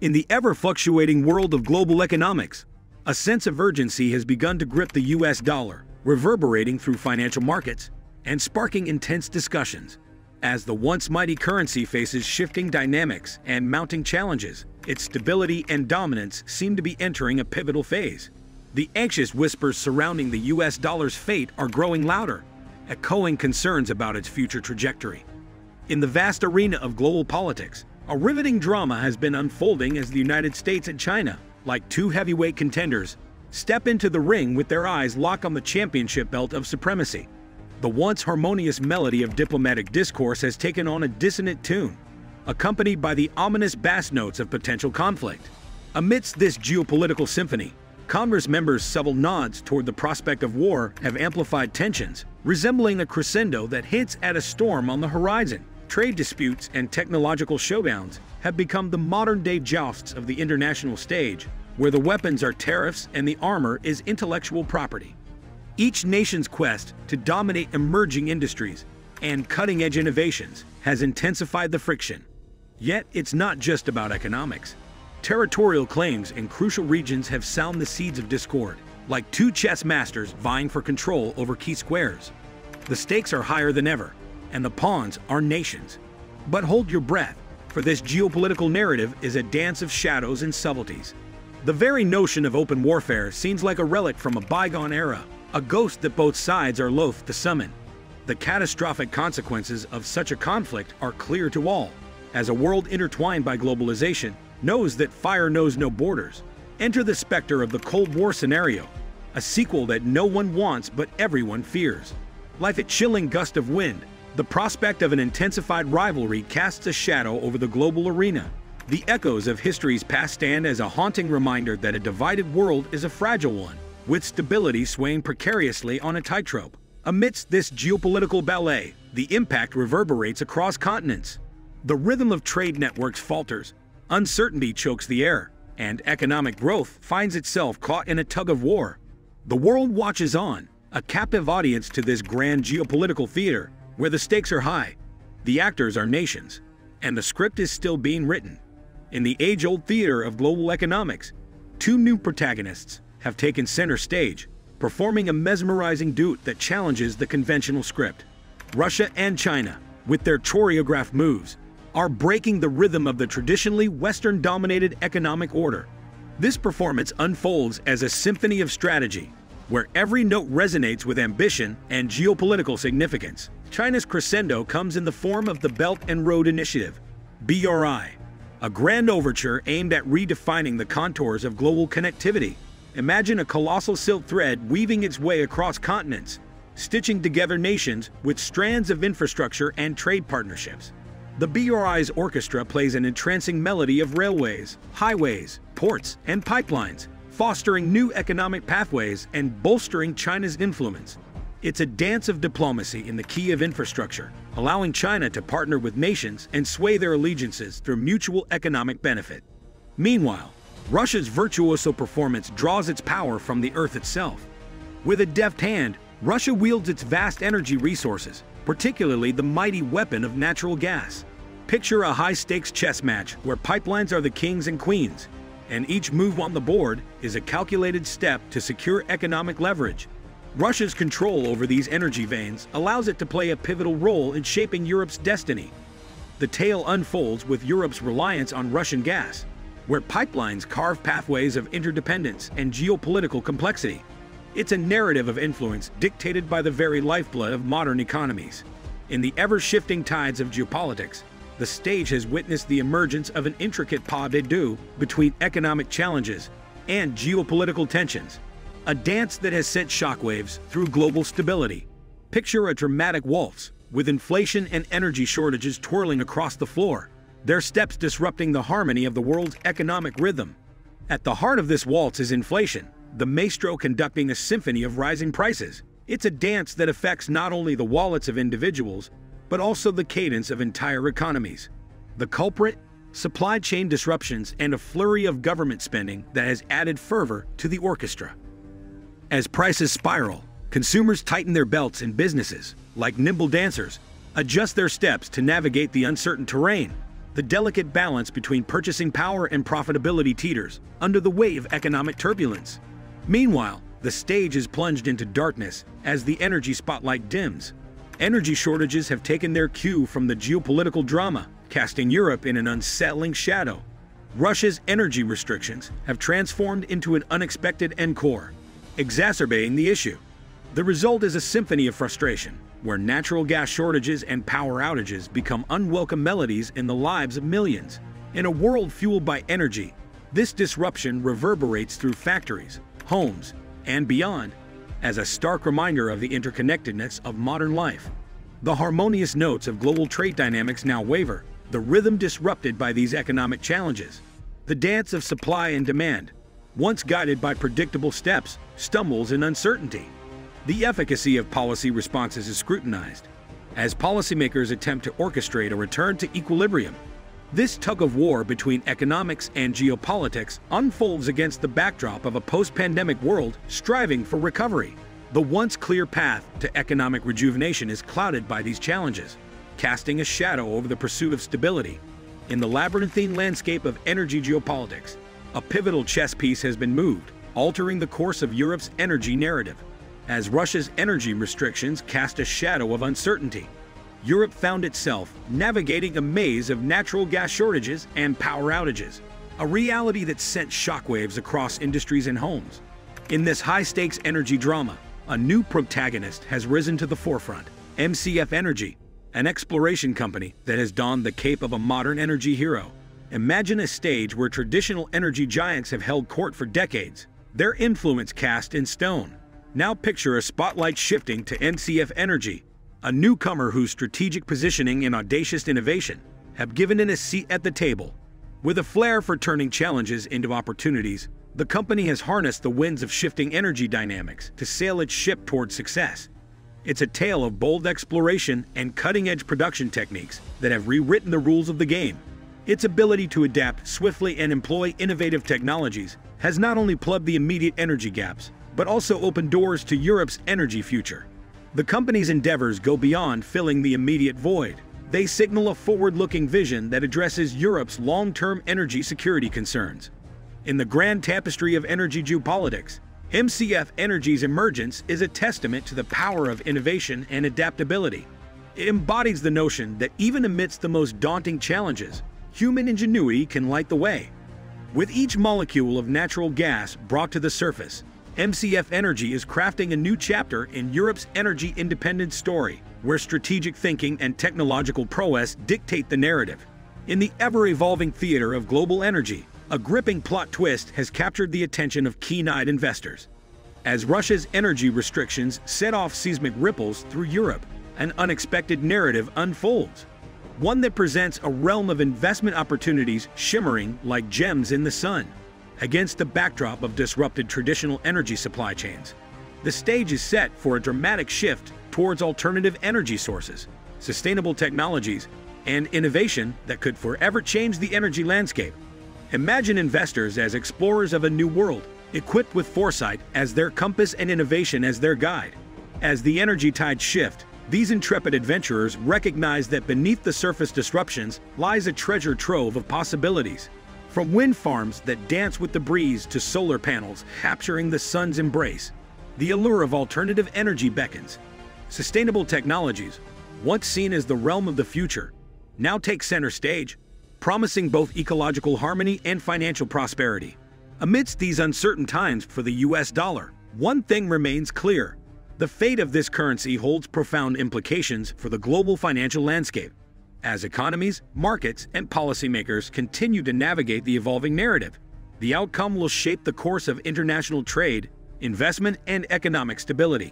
In the ever-fluctuating world of global economics, a sense of urgency has begun to grip the US dollar, reverberating through financial markets and sparking intense discussions. As the once mighty currency faces shifting dynamics and mounting challenges, its stability and dominance seem to be entering a pivotal phase. The anxious whispers surrounding the US dollar's fate are growing louder, echoing concerns about its future trajectory. In the vast arena of global politics, a riveting drama has been unfolding as the United States and China, like two heavyweight contenders, step into the ring with their eyes locked on the championship belt of supremacy. The once harmonious melody of diplomatic discourse has taken on a dissonant tune, accompanied by the ominous bass notes of potential conflict. Amidst this geopolitical symphony, Congress members' subtle nods toward the prospect of war have amplified tensions, resembling a crescendo that hints at a storm on the horizon. Trade disputes and technological showdowns have become the modern-day jousts of the international stage, where the weapons are tariffs and the armor is intellectual property. Each nation's quest to dominate emerging industries and cutting-edge innovations has intensified the friction. Yet it's not just about economics. Territorial claims in crucial regions have sown the seeds of discord, like two chess masters vying for control over key squares. The stakes are higher than ever, and the pawns are nations. But hold your breath, for this geopolitical narrative is a dance of shadows and subtleties. The very notion of open warfare seems like a relic from a bygone era, a ghost that both sides are loath to summon. The catastrophic consequences of such a conflict are clear to all, as a world intertwined by globalization knows that fire knows no borders. Enter the specter of the Cold War scenario, a sequel that no one wants but everyone fears. Like a chilling gust of wind, the prospect of an intensified rivalry casts a shadow over the global arena. The echoes of history's past stand as a haunting reminder that a divided world is a fragile one, with stability swaying precariously on a tightrope. Amidst this geopolitical ballet, the impact reverberates across continents. The rhythm of trade networks falters, uncertainty chokes the air, and economic growth finds itself caught in a tug-of-war. The world watches on, a captive audience to this grand geopolitical theater, where the stakes are high, the actors are nations, and the script is still being written. In the age-old theater of global economics, two new protagonists have taken center stage, performing a mesmerizing duet that challenges the conventional script. Russia and China, with their choreographed moves, are breaking the rhythm of the traditionally Western-dominated economic order. This performance unfolds as a symphony of strategy, where every note resonates with ambition and geopolitical significance. China's crescendo comes in the form of the Belt and Road Initiative, BRI, a grand overture aimed at redefining the contours of global connectivity. Imagine a colossal silk thread weaving its way across continents, stitching together nations with strands of infrastructure and trade partnerships. The BRI's orchestra plays an entrancing melody of railways, highways, ports, and pipelines, fostering new economic pathways and bolstering China's influence. It's a dance of diplomacy in the key of infrastructure, allowing China to partner with nations and sway their allegiances through mutual economic benefit. Meanwhile, Russia's virtuoso performance draws its power from the earth itself. With a deft hand, Russia wields its vast energy resources, particularly the mighty weapon of natural gas. Picture a high-stakes chess match where pipelines are the kings and queens, and each move on the board is a calculated step to secure economic leverage. Russia's control over these energy veins allows it to play a pivotal role in shaping Europe's destiny. The tale unfolds with Europe's reliance on Russian gas, where pipelines carve pathways of interdependence and geopolitical complexity. It's a narrative of influence dictated by the very lifeblood of modern economies. In the ever-shifting tides of geopolitics, the stage has witnessed the emergence of an intricate pas de deux between economic challenges and geopolitical tensions, a dance that has sent shockwaves through global stability. Picture a dramatic waltz, with inflation and energy shortages twirling across the floor, their steps disrupting the harmony of the world's economic rhythm. At the heart of this waltz is inflation, the maestro conducting a symphony of rising prices. It's a dance that affects not only the wallets of individuals, but also the cadence of entire economies. The culprit? Supply chain disruptions and a flurry of government spending that has added fervor to the orchestra. As prices spiral, consumers tighten their belts and businesses, like nimble dancers, adjust their steps to navigate the uncertain terrain. The delicate balance between purchasing power and profitability teeters under the weight of economic turbulence. Meanwhile, the stage is plunged into darkness as the energy spotlight dims. Energy shortages have taken their cue from the geopolitical drama, casting Europe in an unsettling shadow. Russia's energy restrictions have transformed into an unexpected encore, exacerbating the issue. The result is a symphony of frustration, where natural gas shortages and power outages become unwelcome melodies in the lives of millions. In a world fueled by energy, this disruption reverberates through factories, homes, and beyond, as a stark reminder of the interconnectedness of modern life. The harmonious notes of global trade dynamics now waver, the rhythm disrupted by these economic challenges. The dance of supply and demand, once guided by predictable steps, stumbles in uncertainty. The efficacy of policy responses is scrutinized, as policymakers attempt to orchestrate a return to equilibrium. This tug-of-war between economics and geopolitics unfolds against the backdrop of a post-pandemic world striving for recovery. The once clear path to economic rejuvenation is clouded by these challenges, casting a shadow over the pursuit of stability. In the labyrinthine landscape of energy geopolitics, a pivotal chess piece has been moved, altering the course of Europe's energy narrative. As Russia's energy restrictions cast a shadow of uncertainty, Europe found itself navigating a maze of natural gas shortages and power outages, a reality that sent shockwaves across industries and homes. In this high-stakes energy drama, a new protagonist has risen to the forefront: MCF Energy, an exploration company that has donned the cape of a modern energy hero. Imagine a stage where traditional energy giants have held court for decades, their influence cast in stone. Now picture a spotlight shifting to MCF Energy, a newcomer whose strategic positioning and audacious innovation have given it a seat at the table. With a flair for turning challenges into opportunities, the company has harnessed the winds of shifting energy dynamics to sail its ship toward success. It's a tale of bold exploration and cutting-edge production techniques that have rewritten the rules of the game. Its ability to adapt swiftly and employ innovative technologies has not only plugged the immediate energy gaps, but also opened doors to Europe's energy future. The company's endeavors go beyond filling the immediate void. They signal a forward-looking vision that addresses Europe's long-term energy security concerns. In the grand tapestry of energy geopolitics, MCF Energy's emergence is a testament to the power of innovation and adaptability. It embodies the notion that even amidst the most daunting challenges, human ingenuity can light the way. With each molecule of natural gas brought to the surface, MCF Energy is crafting a new chapter in Europe's energy independence story, where strategic thinking and technological prowess dictate the narrative. In the ever-evolving theater of global energy, a gripping plot twist has captured the attention of keen-eyed investors. As Russia's energy restrictions set off seismic ripples through Europe, an unexpected narrative unfolds, one that presents a realm of investment opportunities shimmering like gems in the sun. Against the backdrop of disrupted traditional energy supply chains, the stage is set for a dramatic shift towards alternative energy sources, sustainable technologies, and innovation that could forever change the energy landscape. Imagine investors as explorers of a new world, equipped with foresight as their compass and innovation as their guide. As the energy tides shift, these intrepid adventurers recognize that beneath the surface disruptions lies a treasure trove of possibilities. From wind farms that dance with the breeze to solar panels capturing the sun's embrace, the allure of alternative energy beckons. Sustainable technologies, once seen as the realm of the future, now take center stage, promising both ecological harmony and financial prosperity. Amidst these uncertain times for the US dollar, one thing remains clear: the fate of this currency holds profound implications for the global financial landscape. As economies, markets, and policymakers continue to navigate the evolving narrative, the outcome will shape the course of international trade, investment, and economic stability.